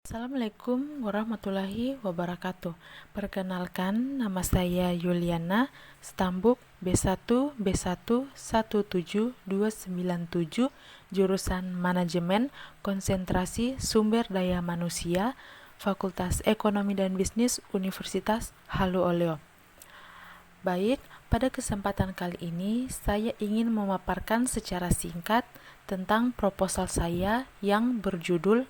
Assalamualaikum warahmatullahi wabarakatuh. Perkenalkan, nama saya Yuliana, Stambuk B1 B1 17297, jurusan Manajemen, Konsentrasi Sumber Daya Manusia, Fakultas Ekonomi dan Bisnis Universitas Halu Oleo. Baik, pada kesempatan kali ini saya ingin memaparkan secara singkat tentang proposal saya yang berjudul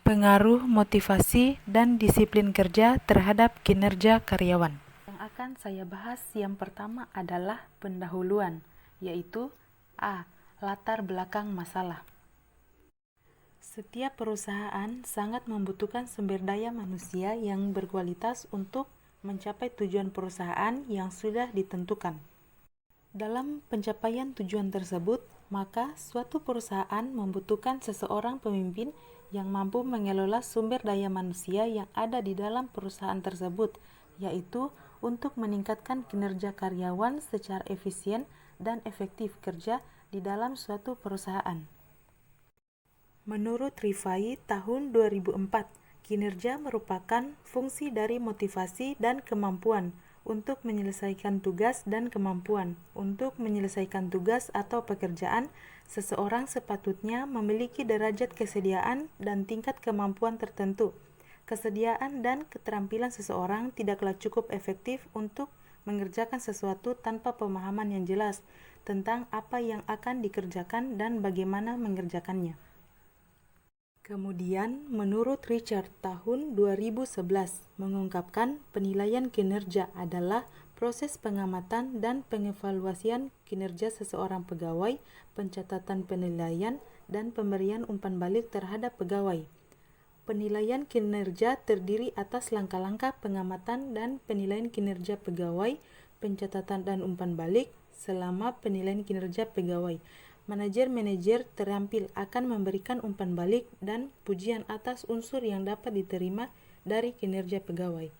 Pengaruh motivasi dan disiplin kerja terhadap kinerja karyawan. Yang akan saya bahas yang pertama adalah pendahuluan, yaitu A. Latar belakang masalah. Setiap perusahaan sangat membutuhkan sumber daya manusia yang berkualitas untuk mencapai tujuan perusahaan yang sudah ditentukan. Dalam pencapaian tujuan tersebut, maka suatu perusahaan membutuhkan seseorang pemimpin yang mampu mengelola sumber daya manusia yang ada di dalam perusahaan tersebut, yaitu untuk meningkatkan kinerja karyawan secara efisien dan efektif kerja di dalam suatu perusahaan. Menurut Rifai tahun 2004, kinerja merupakan fungsi dari motivasi dan kemampuan untuk menyelesaikan tugas dan kemampuan untuk menyelesaikan tugas atau pekerjaan. Seseorang sepatutnya memiliki derajat kesediaan dan tingkat kemampuan tertentu. Kesediaan dan keterampilan seseorang tidaklah cukup efektif untuk mengerjakan sesuatu tanpa pemahaman yang jelas tentang apa yang akan dikerjakan dan bagaimana mengerjakannya. Kemudian, menurut Richard tahun 2011 mengungkapkan penilaian kinerja adalah proses pengamatan dan pengevaluasian kinerja seseorang pegawai, pencatatan penilaian, dan pemberian umpan balik terhadap pegawai. Penilaian kinerja terdiri atas langkah-langkah pengamatan dan penilaian kinerja pegawai, pencatatan dan umpan balik. Selama penilaian kinerja pegawai, manajer-manajer terampil akan memberikan umpan balik dan pujian atas unsur yang dapat diterima dari kinerja pegawai.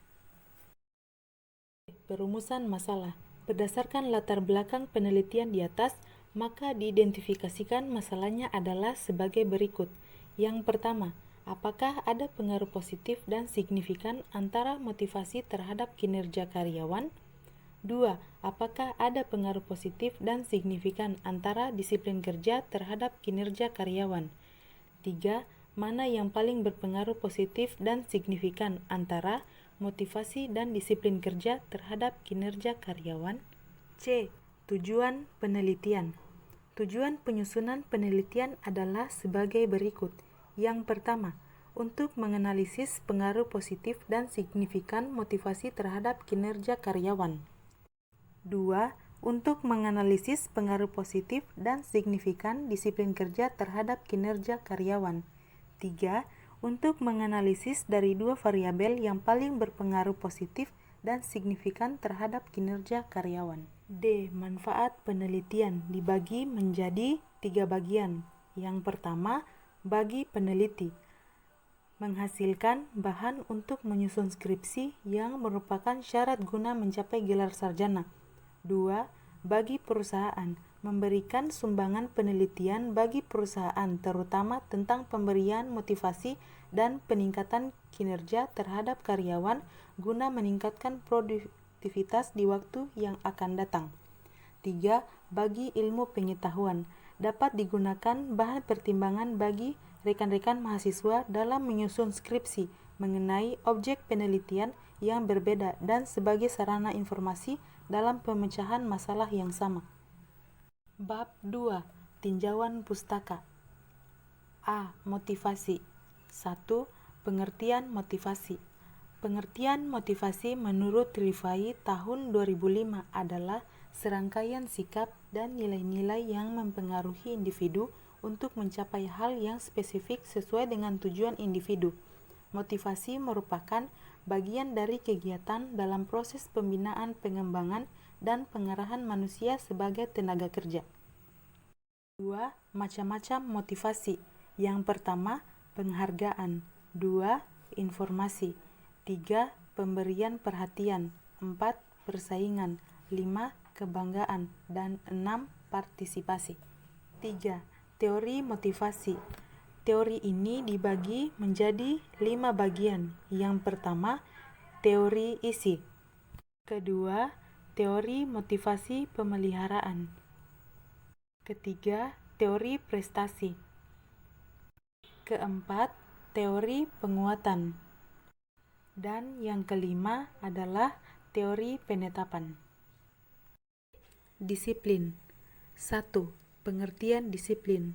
Perumusan masalah. Berdasarkan latar belakang penelitian di atas, maka diidentifikasikan masalahnya adalah sebagai berikut. Yang pertama, apakah ada pengaruh positif dan signifikan antara motivasi terhadap kinerja karyawan? 2. Apakah ada pengaruh positif dan signifikan antara disiplin kerja terhadap kinerja karyawan? 3. Mana yang paling berpengaruh positif dan signifikan antara motivasi dan disiplin kerja terhadap kinerja karyawan? C. Tujuan penelitian. Tujuan penyusunan penelitian adalah sebagai berikut. Yang pertama, untuk menganalisis pengaruh positif dan signifikan motivasi terhadap kinerja karyawan. 2. Untuk menganalisis pengaruh positif dan signifikan disiplin kerja terhadap kinerja karyawan. 3. Untuk menganalisis dari dua variabel yang paling berpengaruh positif dan signifikan terhadap kinerja karyawan. D. Manfaat penelitian dibagi menjadi 3 bagian. Yang pertama, bagi peneliti, menghasilkan bahan untuk menyusun skripsi yang merupakan syarat guna mencapai gelar sarjana. 2. Bagi perusahaan, memberikan sumbangan penelitian bagi perusahaan terutama tentang pemberian motivasi dan peningkatan kinerja terhadap karyawan guna meningkatkan produktivitas di waktu yang akan datang. 3. Bagi ilmu pengetahuan, dapat digunakan bahan pertimbangan bagi rekan-rekan mahasiswa dalam menyusun skripsi mengenai objek penelitian yang berbeda dan sebagai sarana informasi dalam pemecahan masalah yang sama. Bab 2. Tinjauan pustaka. A. Motivasi. 1. Pengertian motivasi. Pengertian motivasi menurut Rifai tahun 2005 adalah serangkaian sikap dan nilai-nilai yang mempengaruhi individu untuk mencapai hal yang spesifik sesuai dengan tujuan individu. Motivasi merupakan bagian dari kegiatan dalam proses pembinaan, pengembangan, dan pengarahan manusia sebagai tenaga kerja. 2. Macam-macam motivasi. Yang pertama, penghargaan. 2. Informasi. 3. Pemberian perhatian. 4. Persaingan. 5. Kebanggaan. Dan 6. Partisipasi. 3. Teori motivasi. Teori ini dibagi menjadi 5 bagian. Yang pertama, teori isi. Kedua, teori motivasi pemeliharaan. Ketiga, teori prestasi. Keempat, teori penguatan. Dan yang kelima adalah teori penetapan. Disiplin. 1. Pengertian disiplin.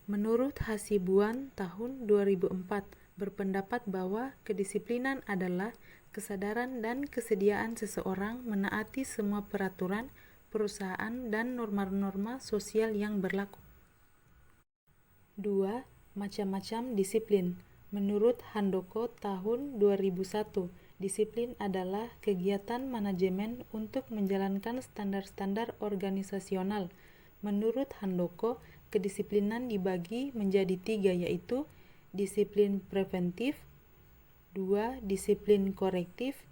Menurut Hasibuan tahun 2004 berpendapat bahwa kedisiplinan adalah kesadaran dan kesediaan seseorang menaati semua peraturan, perusahaan, dan norma-norma sosial yang berlaku. 2. Macam-macam disiplin. Menurut Handoko tahun 2001, disiplin adalah kegiatan manajemen untuk menjalankan standar-standar organisasional. Menurut Handoko, kedisiplinan dibagi menjadi 3, yaitu disiplin preventif, 2. Disiplin korektif,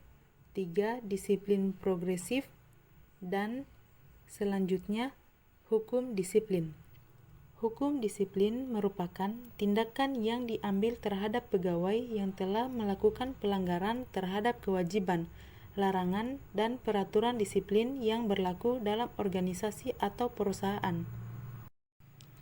3. Disiplin progresif, dan selanjutnya hukum disiplin. Hukum disiplin merupakan tindakan yang diambil terhadap pegawai yang telah melakukan pelanggaran terhadap kewajiban, larangan, dan peraturan disiplin yang berlaku dalam organisasi atau perusahaan.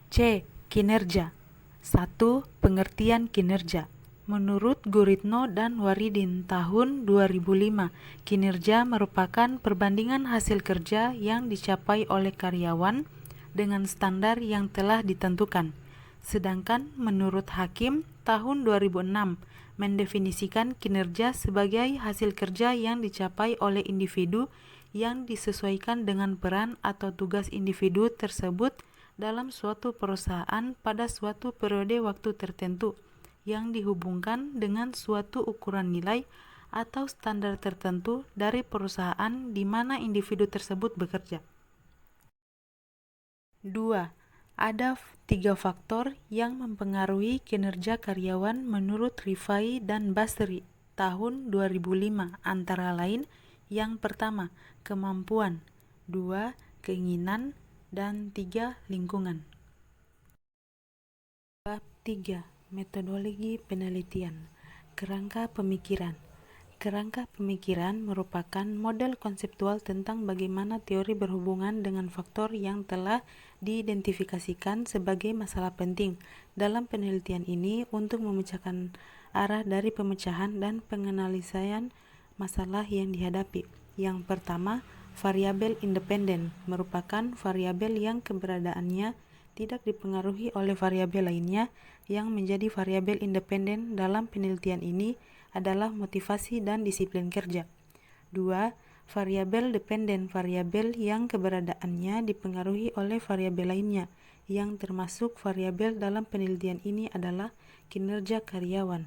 C. Kinerja. 1. Pengertian kinerja. Menurut Guritno dan Waridin tahun 2005, kinerja merupakan perbandingan hasil kerja yang dicapai oleh karyawan dengan standar yang telah ditentukan. Sedangkan menurut Hakim tahun 2006 mendefinisikan kinerja sebagai hasil kerja yang dicapai oleh individu yang disesuaikan dengan peran atau tugas individu tersebut dalam suatu perusahaan pada suatu periode waktu tertentu, yang dihubungkan dengan suatu ukuran nilai atau standar tertentu dari perusahaan di mana individu tersebut bekerja. 2. Ada 3 faktor yang mempengaruhi kinerja karyawan menurut Rifai dan Basri tahun 2005, antara lain: yang pertama, kemampuan, 2. Keinginan, dan 3. Lingkungan. Bab 3. Metodologi penelitian. Kerangka pemikiran. Kerangka pemikiran merupakan model konseptual tentang bagaimana teori berhubungan dengan faktor yang telah diidentifikasikan sebagai masalah penting dalam penelitian ini untuk memecahkan arah dari pemecahan dan penganalisaan masalah yang dihadapi. Yang pertama, variabel independen merupakan variabel yang keberadaannya tidak dipengaruhi oleh variabel lainnya. Yang menjadi variabel independen dalam penelitian ini adalah motivasi dan disiplin kerja. 2. Variabel dependen, variabel yang keberadaannya dipengaruhi oleh variabel lainnya, yang termasuk variabel dalam penelitian ini adalah kinerja karyawan.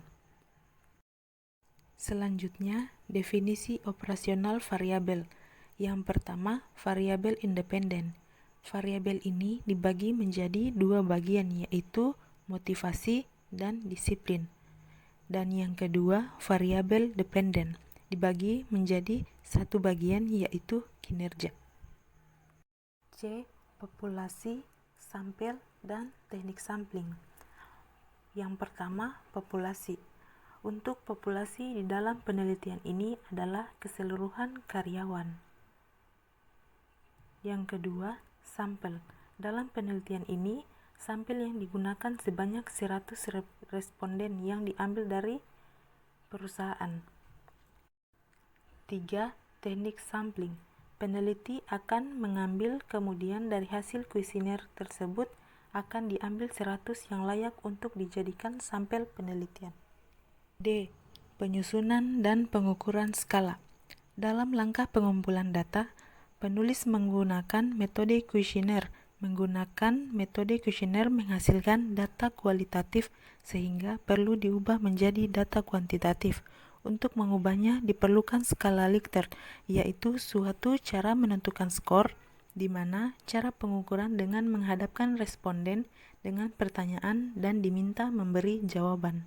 Selanjutnya, definisi operasional variabel. Yang pertama, variabel independen. Variabel ini dibagi menjadi 2 bagian, yaitu motivasi dan disiplin. Dan yang kedua, variabel dependen, dibagi menjadi 1 bagian, yaitu kinerja. C. Populasi, sampel, dan teknik sampling. Yang pertama, populasi. Untuk populasi di dalam penelitian ini adalah keseluruhan karyawan. Yang kedua, sampel. Dalam penelitian ini, sampel yang digunakan sebanyak 100 responden yang diambil dari perusahaan. 3. Teknik sampling. Peneliti akan mengambil kemudian dari hasil kuesioner tersebut akan diambil 100 yang layak untuk dijadikan sampel penelitian. D. Penyusunan dan pengukuran skala. Dalam langkah pengumpulan data, penulis menggunakan metode kuesioner. Menggunakan metode kuesioner menghasilkan data kualitatif sehingga perlu diubah menjadi data kuantitatif. Untuk mengubahnya diperlukan skala Likert, yaitu suatu cara menentukan skor, di mana cara pengukuran dengan menghadapkan responden dengan pertanyaan dan diminta memberi jawaban.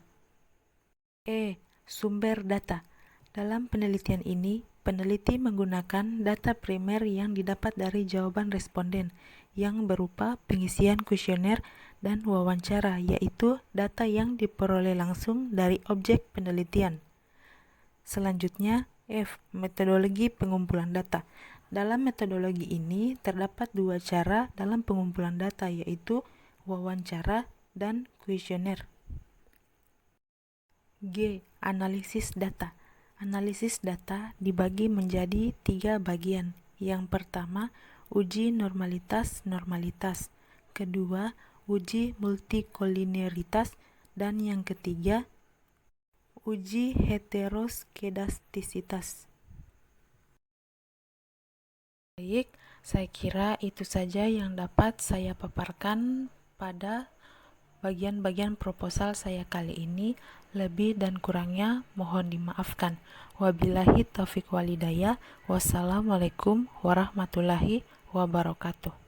E. Sumber data. Dalam penelitian ini, peneliti menggunakan data primer yang didapat dari jawaban responden yang berupa pengisian kuesioner dan wawancara, yaitu data yang diperoleh langsung dari objek penelitian. Selanjutnya, F. Metodologi pengumpulan data. Dalam metodologi ini terdapat dua cara dalam pengumpulan data, yaitu wawancara dan kuesioner. G. Analisis data. Analisis data dibagi menjadi 3 bagian. Yang pertama, uji normalitas. Kedua, uji multikoliniaritas. Dan yang ketiga, uji heteroskedastisitas. Baik, saya kira itu saja yang dapat saya paparkan pada bagian-bagian proposal saya kali ini. Lebih dan kurangnya mohon dimaafkan. Wabillahi taufiq walhidayah. Wassalamualaikum warahmatullahi wabarakatuh.